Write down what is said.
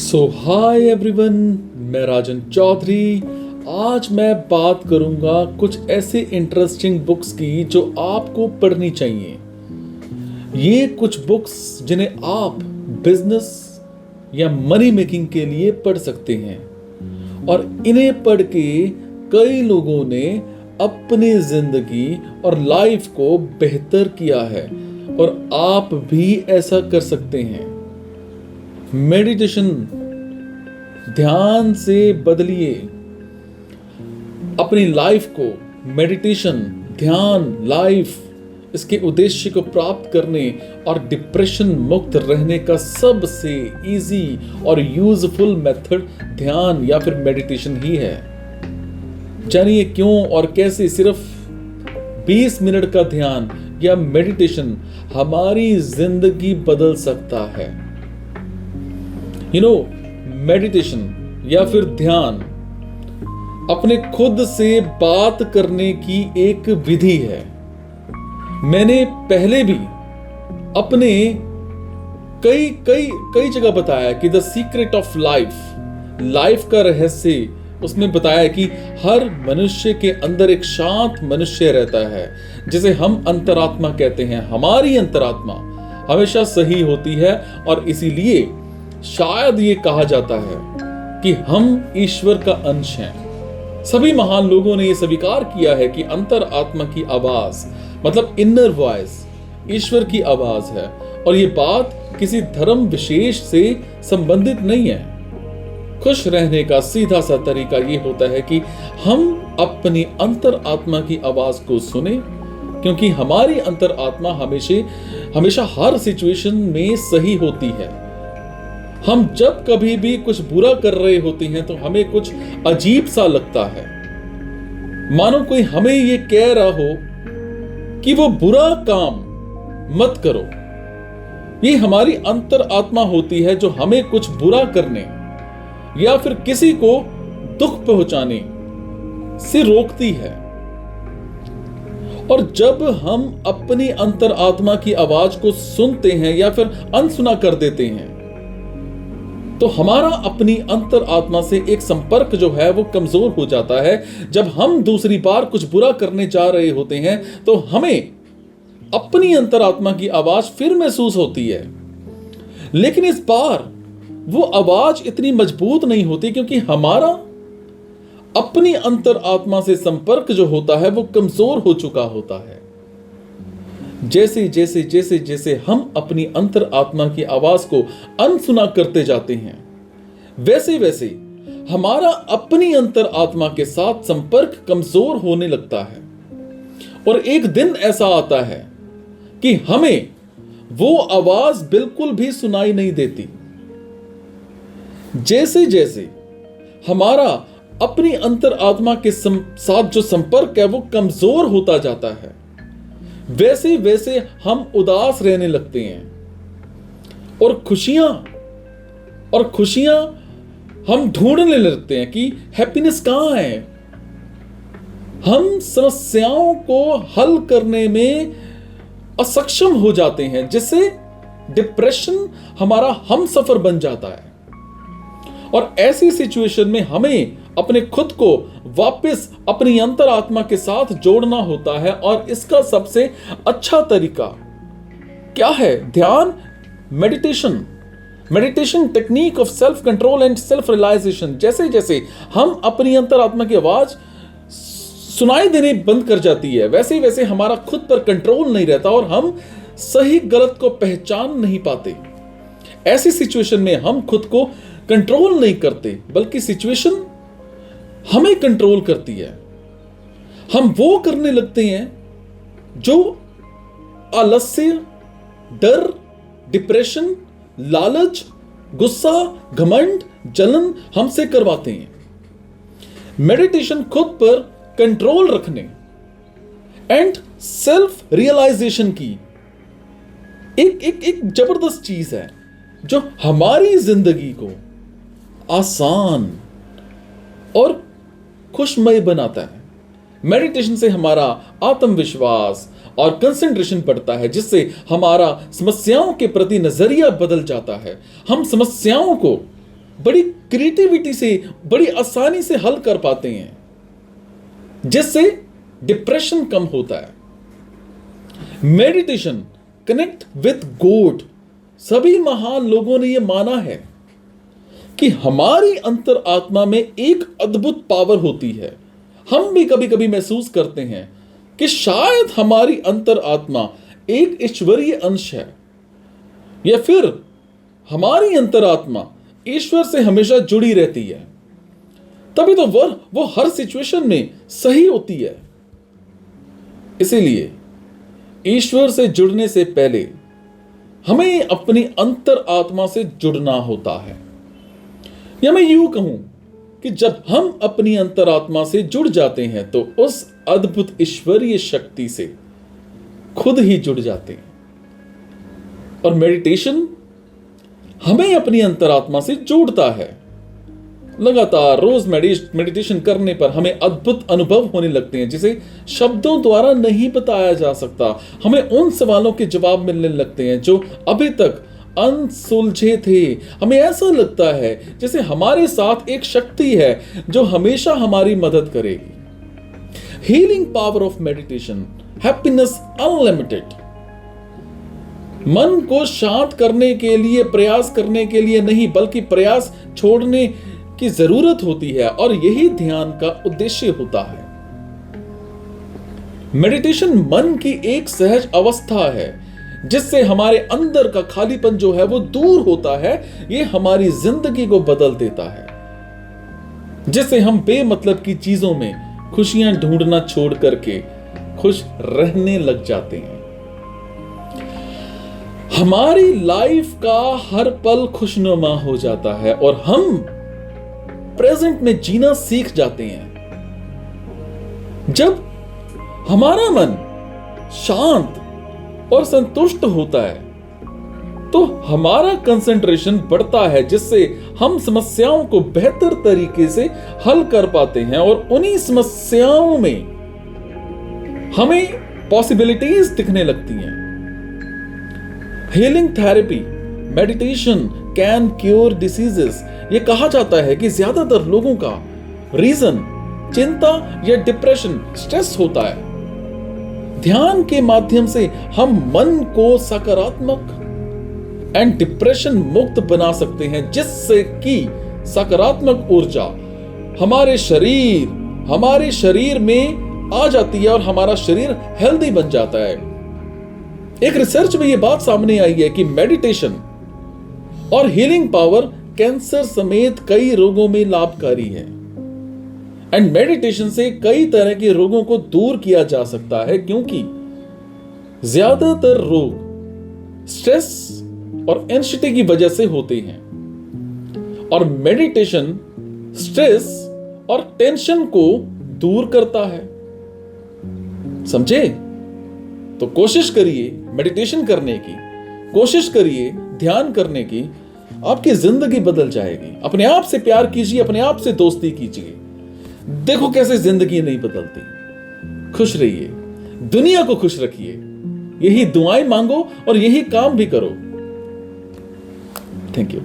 Hi everyone, मैं राजन चौधरी। आज मैं बात करूंगा कुछ ऐसे इंटरेस्टिंग बुक्स की जो आपको पढ़नी चाहिए। ये कुछ बुक्स जिन्हें आप बिजनेस या मनी मेकिंग के लिए पढ़ सकते हैं और इन्हें पढ़ के कई लोगों ने अपनी जिंदगी और लाइफ को बेहतर किया है और आप भी ऐसा कर सकते हैं। मेडिटेशन, ध्यान से बदलिए अपनी लाइफ को। मेडिटेशन, ध्यान, लाइफ, इसके उद्देश्य को प्राप्त करने और डिप्रेशन मुक्त रहने का सबसे इजी और यूजफुल मेथड ध्यान या फिर मेडिटेशन ही है। जानिए क्यों और कैसे सिर्फ 20 मिनट का ध्यान या मेडिटेशन हमारी जिंदगी बदल सकता है। मेडिटेशन या फिर ध्यान अपने खुद से बात करने की एक विधि है। मैंने पहले भी अपने कई जगह बताया कि द सीक्रेट ऑफ लाइफ का रहस्य, उसमें बताया कि हर मनुष्य के अंदर एक शांत मनुष्य रहता है जिसे हम अंतरात्मा कहते हैं। हमारी अंतरात्मा हमेशा सही होती है और इसीलिए शायद ये कहा जाता है कि हम ईश्वर का अंश हैं। सभी महान लोगों ने यह स्वीकार किया है कि अंतर आत्मा की आवाज मतलब इनर वॉइस ईश्वर की आवाज है और ये बात किसी धर्म विशेष से संबंधित नहीं है। खुश रहने का सीधा सा तरीका ये होता है कि हम अपनी अंतर आत्मा की आवाज को सुने, क्योंकि हमारी अंतर आत्मा हमेशा हर सिचुएशन में सही होती है। हम जब कभी भी कुछ बुरा कर रहे होते हैं तो हमें कुछ अजीब सा लगता है, मानो कोई हमें ये कह रहा हो कि वो बुरा काम मत करो। ये हमारी अंतर आत्मा होती है जो हमें कुछ बुरा करने या फिर किसी को दुख पहुंचाने से रोकती है। और जब हम अपनी अंतर आत्मा की आवाज को सुनते हैं या फिर अनसुना कर देते हैं तो हमारा अपनी अंतर आत्मा से एक संपर्क जो है वो कमजोर हो जाता है। जब हम दूसरी बार कुछ बुरा करने जा रहे होते हैं तो हमें अपनी अंतर आत्मा की आवाज फिर महसूस होती है, लेकिन इस बार वो आवाज इतनी मजबूत नहीं होती क्योंकि हमारा अपनी अंतर आत्मा से संपर्क जो होता है वो कमजोर हो चुका होता है। जैसे हम अपनी अंतर आत्मा की आवाज को अनसुना करते जाते हैं, वैसे हमारा अपनी अंतर आत्मा के साथ संपर्क कमजोर होने लगता है और एक दिन ऐसा आता है कि हमें वो आवाज बिल्कुल भी सुनाई नहीं देती। जैसे हमारा अपनी अंतर आत्मा के साथ जो संपर्क है वो कमजोर होता जाता है, वैसे हम उदास रहने लगते हैं और खुशियां हम ढूंढने लगते हैं कि हैप्पीनेस कहां है। हम समस्याओं को हल करने में असक्षम हो जाते हैं, जिससे डिप्रेशन हमारा हमसफर बन जाता है। और ऐसी सिचुएशन में हमें अपने खुद को वापस अपनी अंतरात्मा के साथ जोड़ना होता है और इसका सबसे अच्छा तरीका क्या है? ध्यान, meditation technique of self control and self realisation. जैसे हम अपनी अंतरात्मा की आवाज सुनाई देने बंद कर जाती है, वैसे हमारा खुद पर कंट्रोल नहीं रहता और हम सही गलत को पहचान नहीं पाते। ऐसी सिचुएशन में हम खुद को कंट्रोल नहीं करते, बल्कि सिचुएशन हमें कंट्रोल करती है। हम वो करने लगते हैं जो आलस्य, डर, डिप्रेशन, लालच, गुस्सा, घमंड, जलन हमसे करवाते हैं। मेडिटेशन खुद पर कंट्रोल रखने एंड सेल्फ रियलाइजेशन की एक जबरदस्त चीज है जो हमारी जिंदगी को आसान और खुशमय बनाता है। मेडिटेशन से हमारा आत्मविश्वास और कंसंट्रेशन बढ़ता है, जिससे हमारा समस्याओं के प्रति नजरिया बदल जाता है। हम समस्याओं को बड़ी क्रिएटिविटी से, बड़ी आसानी से हल कर पाते हैं, जिससे डिप्रेशन कम होता है। Meditation connect with God. सभी महान लोगों ने यह माना है कि हमारी अंतर आत्मा में एक अद्भुत पावर होती है। हम भी कभी कभी महसूस करते हैं कि शायद हमारी अंतर आत्मा एक ईश्वरीय अंश है, या फिर हमारी अंतरात्मा ईश्वर से हमेशा जुड़ी रहती है। तभी तो वो हर सिचुएशन में सही होती है। इसीलिए ईश्वर से जुड़ने से पहले हमें अपनी अंतर आत्मा से जुड़ना होता है। या मैं यूं कहूं कि जब हम अपनी अंतरात्मा से जुड़ जाते हैं तो उस अद्भुत ईश्वरीय शक्ति से खुद ही जुड़ जाते हैं। और मेडिटेशन हमें अपनी अंतरात्मा से जोड़ता है। लगातार रोज मेडिटेशन करने पर हमें अद्भुत अनुभव होने लगते हैं जिसे शब्दों द्वारा नहीं बताया जा सकता। हमें उन सवालों के जवाब मिलने लगते हैं जो अभी तक अनसुलझे थे। हमें ऐसा लगता है जैसे हमारे साथ एक शक्ति है जो हमेशा हमारी मदद करेगी। Healing power of meditation, happiness unlimited. मन को शांत करने के लिए प्रयास करने के लिए नहीं, बल्कि प्रयास छोड़ने की जरूरत होती है, और यही ध्यान का उद्देश्य होता है। मेडिटेशन मन की एक सहज अवस्था है जिससे हमारे अंदर का खालीपन जो है वो दूर होता है। ये हमारी जिंदगी को बदल देता है, जिससे हम बेमतलब की चीजों में खुशियां ढूंढना छोड़ करके खुश रहने लग जाते हैं। हमारी लाइफ का हर पल खुशनुमा हो जाता है और हम प्रेजेंट में जीना सीख जाते हैं। जब हमारा मन शांत और संतुष्ट होता है तो हमारा कंसंट्रेशन बढ़ता है, जिससे हम समस्याओं को बेहतर तरीके से हल कर पाते हैं और उन्हीं समस्याओं में हमें पॉसिबिलिटीज दिखने लगती हैं। Healing therapy, meditation can cure diseases. यह कहा जाता है कि ज्यादातर लोगों का रीजन चिंता या डिप्रेशन, स्ट्रेस होता है। ध्यान के माध्यम से हम मन को सकारात्मक एंड डिप्रेशन मुक्त बना सकते हैं, जिससे कि सकारात्मक ऊर्जा हमारे शरीर में आ जाती है और हमारा शरीर हेल्दी बन जाता है। एक रिसर्च में यह बात सामने आई है कि मेडिटेशन और हीलिंग पावर कैंसर समेत कई रोगों में लाभकारी है। एंड मेडिटेशन से कई तरह के रोगों को दूर किया जा सकता है, क्योंकि ज्यादातर रोग स्ट्रेस और एंजाइटी की वजह से होते हैं, और मेडिटेशन स्ट्रेस और टेंशन को दूर करता है। समझे? तो कोशिश करिए मेडिटेशन करने की, कोशिश करिए ध्यान करने की। आपकी जिंदगी बदल जाएगी। अपने आप से प्यार कीजिए, अपने आप से दोस्ती कीजिए। देखो कैसे जिंदगी नहीं बदलती। खुश रहिए, दुनिया को खुश रखिए। यही दुआएं मांगो और यही काम भी करो। Thank you.